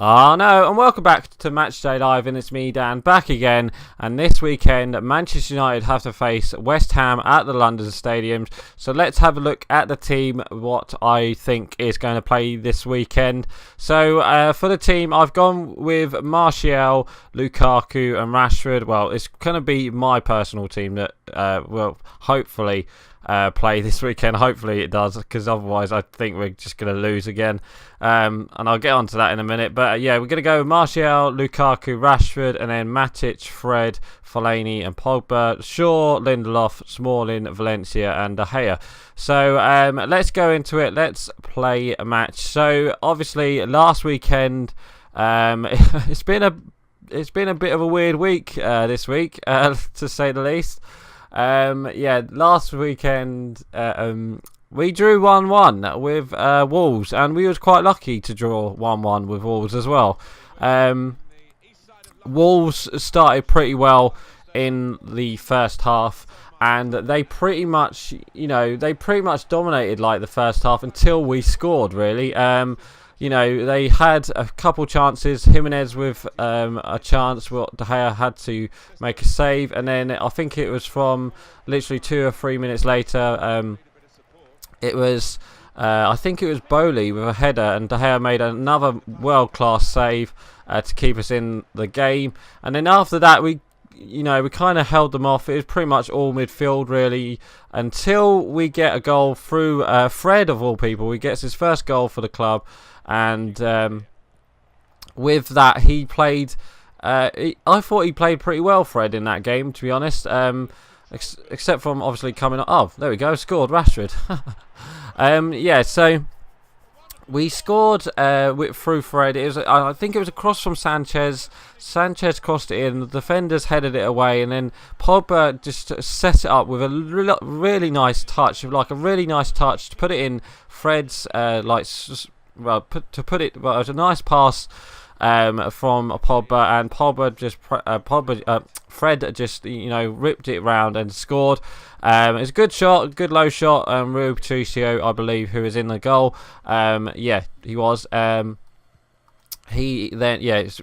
Oh no, and welcome back to Matchday Live, and it's me, Dan, back again. And this weekend, Manchester United have to face West Ham at the London Stadium. So let's have a look at the team, what I think is going to play this weekend. So for the team, I've gone with Martial, Lukaku and Rashford. Well, it's going to be my personal team that will hopefully play this weekend. Hopefully it does, because otherwise I think we're just going to lose again. And I'll get onto that in a minute. But yeah, we're going to go with Martial, Lukaku, Rashford, and then Matic, Fred, Fellaini and Pogba, Shaw, Lindelof, Smalling, Valencia and De Gea. So let's go into it. Let's play a match. So obviously last weekend it's been a bit of a weird week this week, to say the least. Yeah, last weekend we drew 1-1 with Wolves, and we was quite lucky to draw 1-1 with Wolves as well. Wolves started pretty well in the first half, and they pretty much, dominated like the first half until we scored, really. They had a couple chances. Jimenez with a chance. De Gea had to make a save. And then I think it was from literally 2 or 3 minutes later. I think it was Bowley with a header. And De Gea made another world-class save to keep us in the game. And then after that, we kind of held them off. It was pretty much all midfield, really, until we get a goal through Fred, of all people. He gets his first goal for the club. And with that, he played. I thought he played pretty well, Fred, in that game, to be honest. Except from obviously coming up. Oh, there we go, scored Rashford. Yeah, so we scored through Fred. I think it was a cross from Sanchez. Sanchez crossed it in. The defenders headed it away, and then Pogba just set it up with a really nice touch, to put it in Fred's it was a nice pass from Pogba, and Fred just ripped it round and scored. It's a good shot, good low shot. Rui Patricio, I believe, who was in the goal. Yeah, he was. He then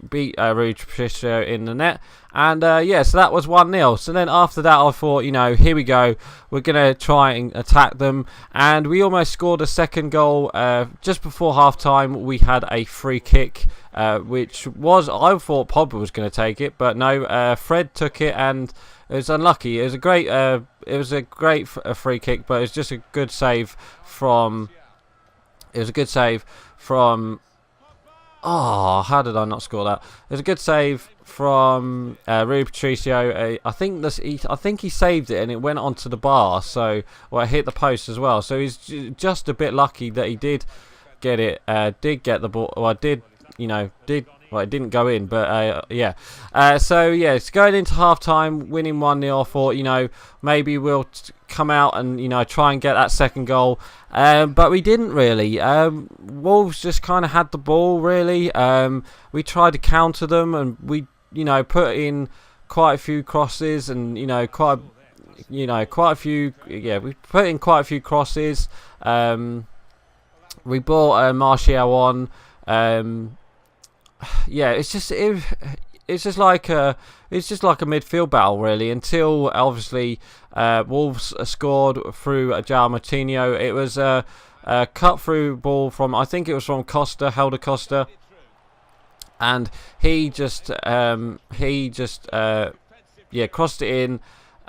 beat Rui Patricio in the net, and so that was 1-0. So then after that, I thought, here we go, we're gonna try and attack them, and we almost scored a second goal just before half time. We had a free kick, which was, I thought Pogba was going to take it, but no, Fred took it, and it was unlucky. It was a great free kick, but it was just a good save from. Oh, how did I not score that? It was a good save from Rui Patricio. I think he saved it, and it went onto the bar. So, it hit the post as well. So he's just a bit lucky that he did get it. Did get the ball? Well, it didn't go in, but yeah. So yeah, it's going into half time, winning 1-0. I thought, maybe we'll come out and try and get that second goal, but we didn't really. Wolves just kind of had the ball, really. We tried to counter them, and we put in quite a few crosses, and quite a few. Yeah, we put in quite a few crosses. We brought Martial on. Yeah, it's just like a midfield battle, really, until obviously Wolves scored through João Moutinho. It was a cut through ball from, I think it was from Helder Costa, and he just crossed it in,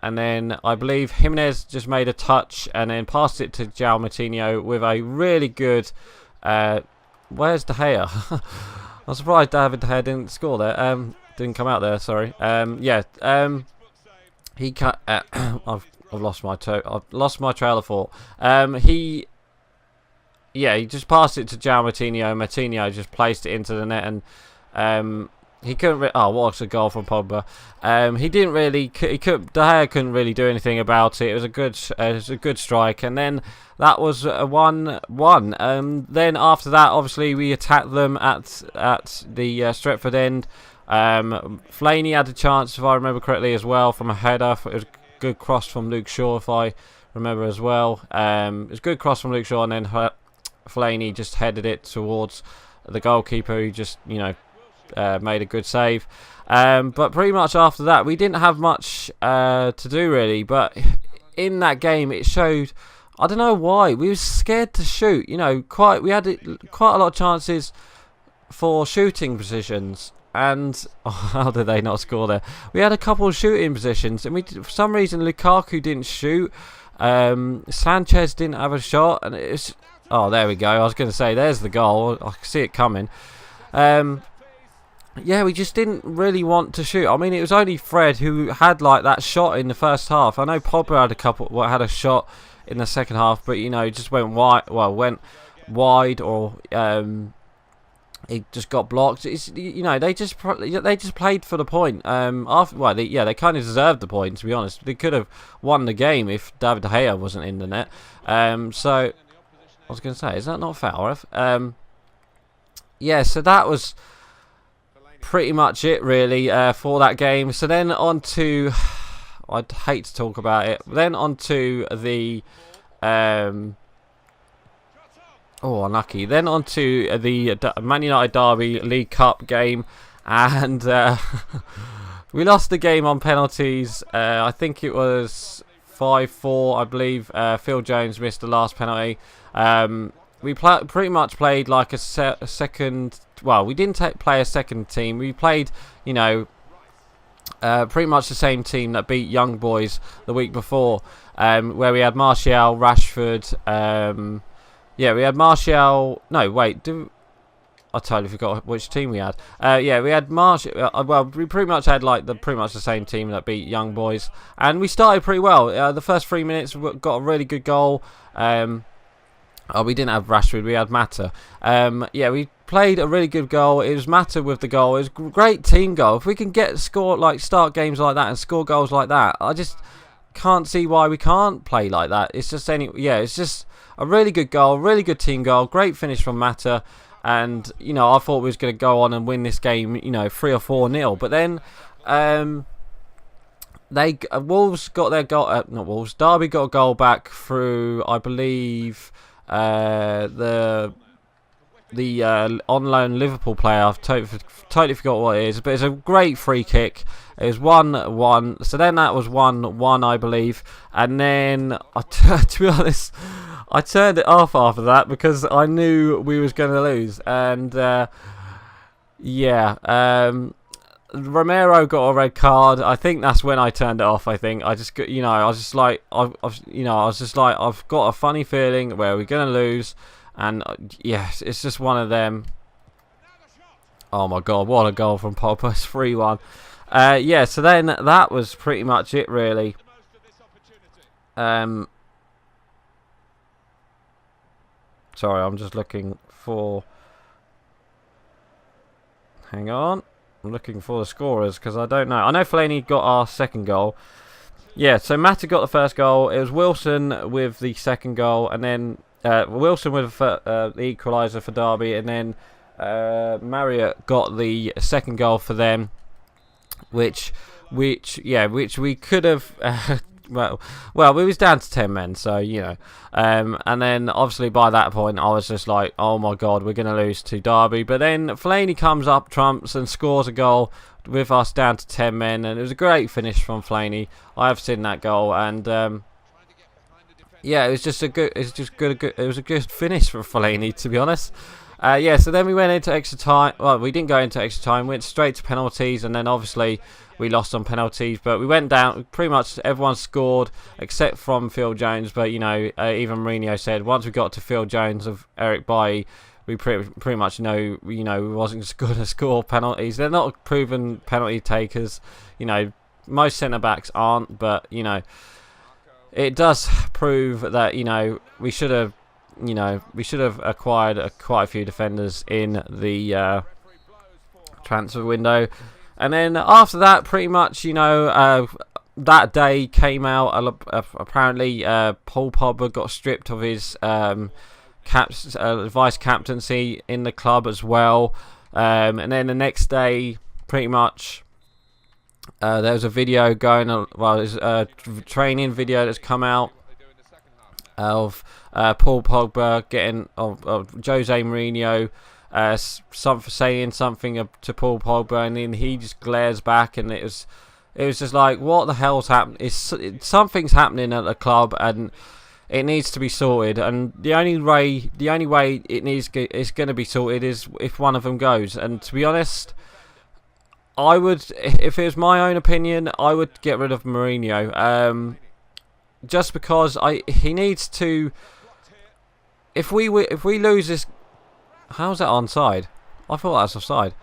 and then I believe Jimenez just made a touch and then passed it to João Moutinho with a really good. Where's De Gea? I'm surprised David De Gea didn't score there. Didn't come out there. Sorry. He cut. I've lost my I've lost my trail of thought. He just passed it to João Moutinho. Moutinho just placed it into the net, and he couldn't. What a goal from Pogba. He didn't really. De Gea couldn't really do anything about it. It was a good strike, and then that was a 1-1. Then after that, obviously we attacked them at the Stretford end. Fellaini had a chance, if I remember correctly, as well, from a header. It was a good cross from Luke Shaw, if I remember as well. It was a good cross from Luke Shaw, and then Fellaini just headed it towards the goalkeeper who just, made a good save. But pretty much after that, we didn't have much to do really. But in that game, it showed. I don't know why we were scared to shoot. We had quite a lot of chances for shooting positions, and how did they not score there? We had a couple of shooting positions, and for some reason Lukaku didn't shoot. Sanchez didn't have a shot, and it's there we go. I was going to say there's the goal. I can see it coming. Yeah, we just didn't really want to shoot. I mean, it was only Fred who had like that shot in the first half. I know Pogba had a shot in the second half, but just went wide. Well, went wide, or it just got blocked. It's they just played for the point. They kind of deserved the point, to be honest. They could have won the game if David De Gea wasn't in the net. So I was going to say, is that not foul? Yeah, so that was pretty much it really for that game. So then on to, I'd hate to talk about it. Then on to the unlucky. Then on to the Man United Derby League Cup game, and we lost the game on penalties. I think it was 5-4, I believe. Phil Jones missed the last penalty. We pretty much played like a second. Well, we didn't play a second team. We played, pretty much the same team that beat Young Boys the week before, where we had Martial, Rashford. We had Martial. No, wait. I totally forgot which team we had. We had Martial. We pretty much had pretty much the same team that beat Young Boys, and we started pretty well. The first 3 minutes, we got a really good goal. We didn't have Rashford. We had Mata. We played a really good goal. It was Mata with the goal. It was a great team goal. If we can start games like that and score goals like that, I just can't see why we can't play like that. It's just it's just a really good goal, really good team goal, great finish from Mata, and I thought we was going to go on and win this game, 3 or 4-0. But then Wolves got their goal. Not Wolves. Derby got a goal back through, I believe, the on loan Liverpool player. I've totally forgot what it is, but it's a great free kick. It was 1-1. So then that was 1-1, I believe. And then, to be honest, I turned it off after that because I knew we was going to lose. And Romero got a red card. I think that's when I turned it off. I think I just, I was just like, I've got a funny feeling where we're going to lose. And yes, it's just one of them. Oh my God, what a goal from Pogba! 3-1. So then that was pretty much it, really. Sorry, I'm just looking for. Hang on, I'm looking for the scorers because I don't know. I know Fellaini got our second goal. Yeah, so Mata got the first goal. It was Wilson with the second goal, and then Wilson with the equaliser for Derby, and then Marriott got the second goal for them, which we could have. Well, we was down to 10 men, so and then obviously by that point I was just like, oh my God, we're gonna lose to Derby. But then Fellaini comes up, trumps, and scores a goal with us down to 10 men, and it was a great finish from Fellaini. I have seen that goal, and it was just it was a good finish for Fellaini, to be honest. So then we went into extra time. Well, we didn't go into extra time. We went straight to penalties, and then obviously we lost on penalties. But we went down. Pretty much everyone scored except from Phil Jones. But even Mourinho said once we got to Phil Jones of Eric Bailly, we pretty much know we wasn't going to score penalties. They're not proven penalty takers. Most centre backs aren't, but it does prove that we should have. We should have acquired quite a few defenders in the transfer window. And then after that, pretty much, that day came out. Apparently, Paul Pogba got stripped of his vice captaincy in the club as well. And then the next day, pretty much, there was a video going on. Well, there's a training video that's come out of Paul Pogba getting of Jose Mourinho saying something to Paul Pogba, and then he just glares back, and it was just like, what the hell's happening? Something's happening at the club, and it needs to be sorted. And the only way it's going to be sorted is if one of them goes. And to be honest, I would, if it was my own opinion, I would get rid of Mourinho. Just because he needs to. If we lose this, how's that onside? I thought that was offside.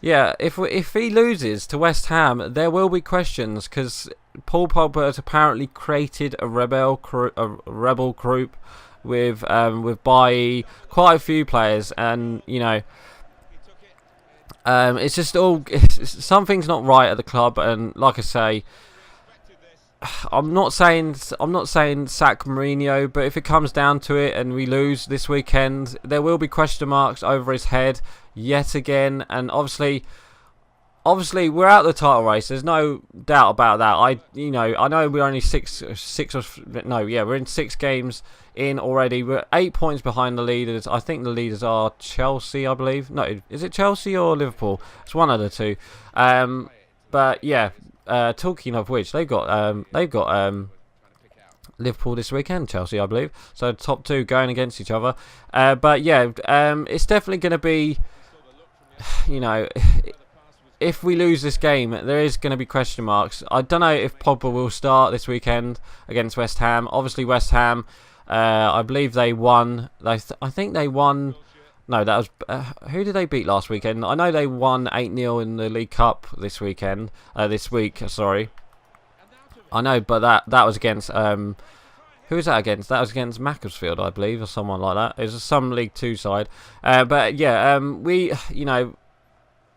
Yeah, if he loses to West Ham, there will be questions, because Paul Pogba has apparently created a rebel group with Bailly, quite a few players, and it's just something's not right at the club. And like I say, I'm not saying sack Mourinho, but if it comes down to it and we lose this weekend, there will be question marks over his head yet again. And obviously we're out of the title race. There's no doubt about that. I know we're only we're in 6 games in already. We're 8 points behind the leaders. I think the leaders are Chelsea, I believe. No, is it Chelsea or Liverpool? It's one of the two. But yeah. Talking of which, they've got Liverpool this weekend, Chelsea, I believe. So top 2 going against each other. But yeah, it's definitely going to be, if we lose this game, there is going to be question marks. I don't know if Pogba will start this weekend against West Ham. Obviously, West Ham, I believe they won. I think they won. No, that was who did they beat last weekend? I know they won 8-0 in the League Cup this week. Sorry, I know, but that was against who was that against? That was against Macclesfield, I believe, or someone like that. It was some League 2 side. But yeah,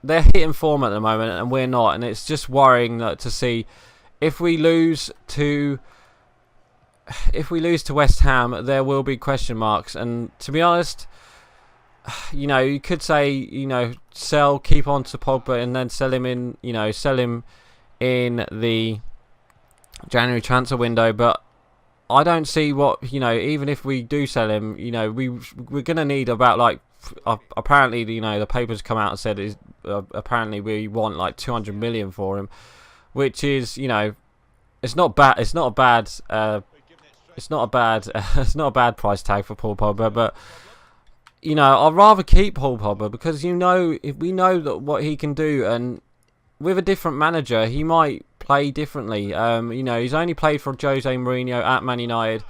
they're hitting form at the moment, and we're not, and it's just worrying to see if we lose to West Ham, there will be question marks. And to be honest, you could say, keep on to Pogba and then sell him in the January transfer window. But I don't see what, even if we do sell him, we're going to need about apparently, the papers come out and said apparently we want like 200 million for him, which is, it's not bad. It's not a bad price tag for Paul Pogba, but I'd rather keep Paul Pogba, because we know that what he can do, and with a different manager, he might play differently. He's only played for Jose Mourinho at Man United,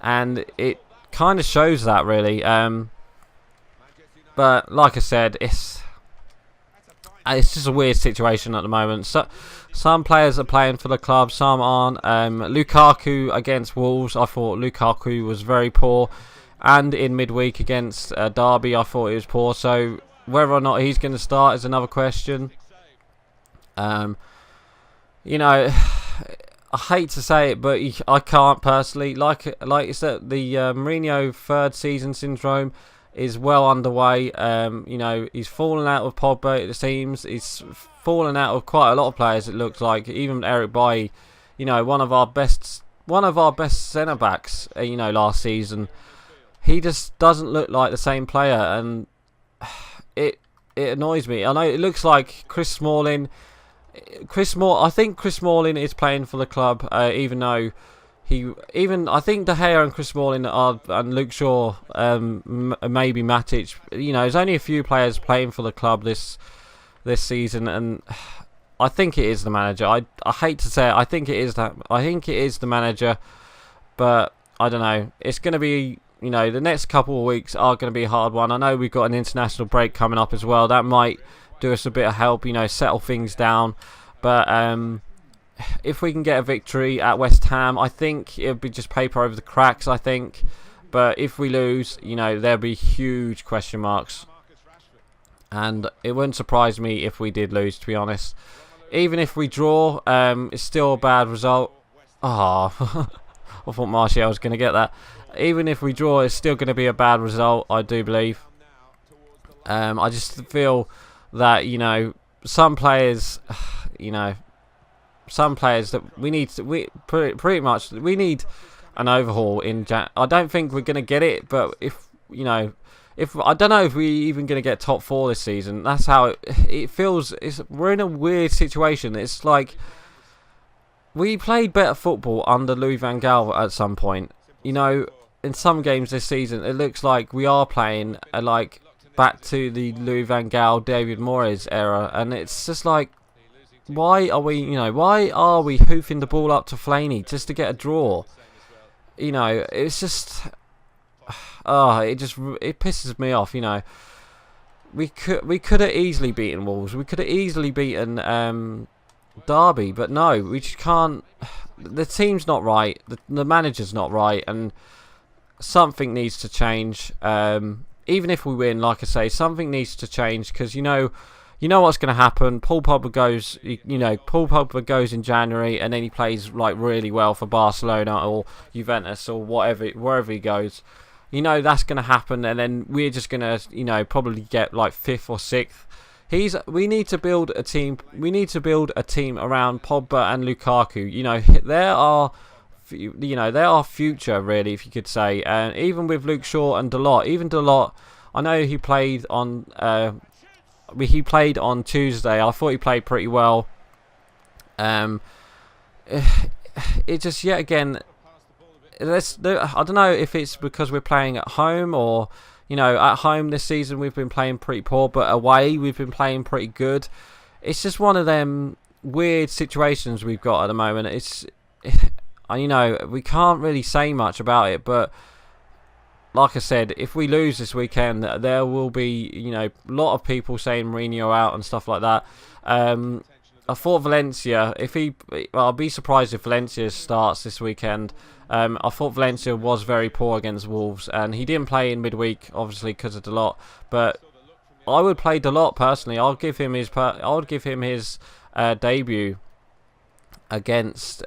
and it kind of shows that, really. But like I said, it's just a weird situation at the moment. So some players are playing for the club, some aren't. Lukaku against Wolves, I thought Lukaku was very poor. And in midweek against Derby, I thought he was poor. So whether or not he's going to start is another question. I hate to say it, but I can't personally. Like it's that the Mourinho third season syndrome is well underway. He's fallen out of Pogba, it seems. He's fallen out of quite a lot of players, it looks like. Even Eric Bailly, one of our best centre backs, last season. He just doesn't look like the same player, and it annoys me. I know it looks like Chris Smalling. I think Chris Smalling is playing for the club, even though I think De Gea and Chris Smalling and Luke Shaw, maybe Matic. There's only a few players playing for the club this season, and I think it is the manager. I hate to say it. I think it is the manager, but I don't know. It's going to be. The next couple of weeks are going to be a hard one. I know we've got an international break coming up as well. That might do us a bit of help, settle things down. But if we can get a victory at West Ham, I think it'll be just paper over the cracks, I think. But if we lose, there'll be huge question marks. And it wouldn't surprise me if we did lose, to be honest. Even if we draw, it's still a bad result. I thought Martial was going to get that. Even if we draw, it's still going to be a bad result, I do believe. I just feel that, some players, that we need pretty much we need an overhaul in I don't think we're going to get it, but if if I don't know if we're even going to get top 4 this season. That's how it feels. We're in a weird situation. It's like we played better football under Louis van Gaal at some point. You know, in some games this season, it looks like we are playing like back to the Louis van Gaal, David Moyes era, and it's just like, why are we, why are we hoofing the ball up to Fellaini just to get a draw? You know, it's just, it pisses me off. You know, we could have easily beaten Wolves. We could have easily beaten Derby, but no, we just can't. The team's not right. The manager's not right, and something needs to change. Even if we win, like I say, something needs to change, because you know what's going to happen. Paul Pogba goes, Paul Pogba goes in January, and then he plays like really well for Barcelona or Juventus or wherever he goes. You know that's going to happen, and then we're just going to, probably get like 5th or 6th. We need to build a team. We need to build a team around Pogba and Lukaku. You know, they are future, really, if you could say. And even with Luke Shaw and Dalot, I know he played on Tuesday. I thought he played pretty well. It just, yet again, I don't know if it's because we're playing at home, or at home this season we've been playing pretty poor, but away we've been playing pretty good. It's just one of them weird situations we've got at the moment. It's we can't really say much about it, but like I said, if we lose this weekend, there will be, a lot of people saying Mourinho out and stuff like that. I thought Valencia, I'll be surprised if Valencia starts this weekend. I thought Valencia was very poor against Wolves, and he didn't play in midweek, obviously because of Dalot. But I would play Dalot personally. I would give him his debut against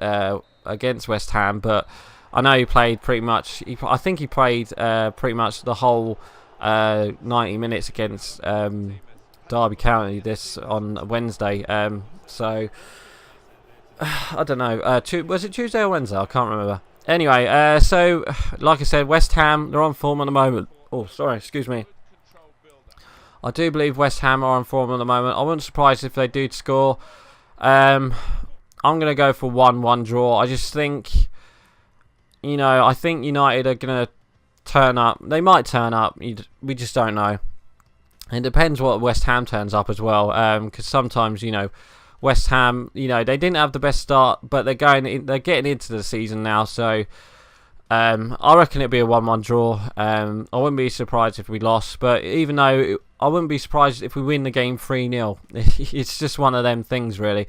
West Ham, but I know he played pretty much. I think he played pretty much the whole 90 minutes against Derby County on Wednesday. So I don't know. Was it Tuesday or Wednesday? I can't remember. Anyway, so like I said, West Ham, they're on form at the moment. Oh, sorry, excuse me. I do believe West Ham are on form at the moment. I wouldn't be surprised if they do score. I'm going to go for 1-1 draw. I just think, I think United are going to turn up. They might turn up. We just don't know. It depends what West Ham turns up as well. Because sometimes, West Ham, they didn't have the best start, but they're getting into the season now. So I reckon it'll be a 1-1 draw. I wouldn't be surprised if we lost, but even though I wouldn't be surprised if we win the game 3-0. It's just one of them things, really.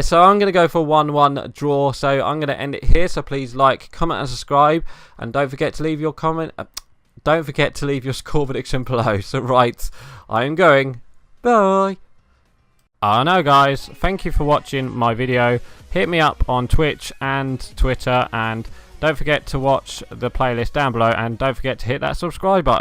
So I'm going to go for 1-1 draw. So I'm going to end it here. So please like, comment, and subscribe, and don't forget to leave your comment. Don't forget to leave your score prediction below. So right, I am going. Bye. I know, guys. Thank you for watching my video. Hit me up on Twitch and Twitter, and don't forget to watch the playlist down below, and don't forget to hit that subscribe button.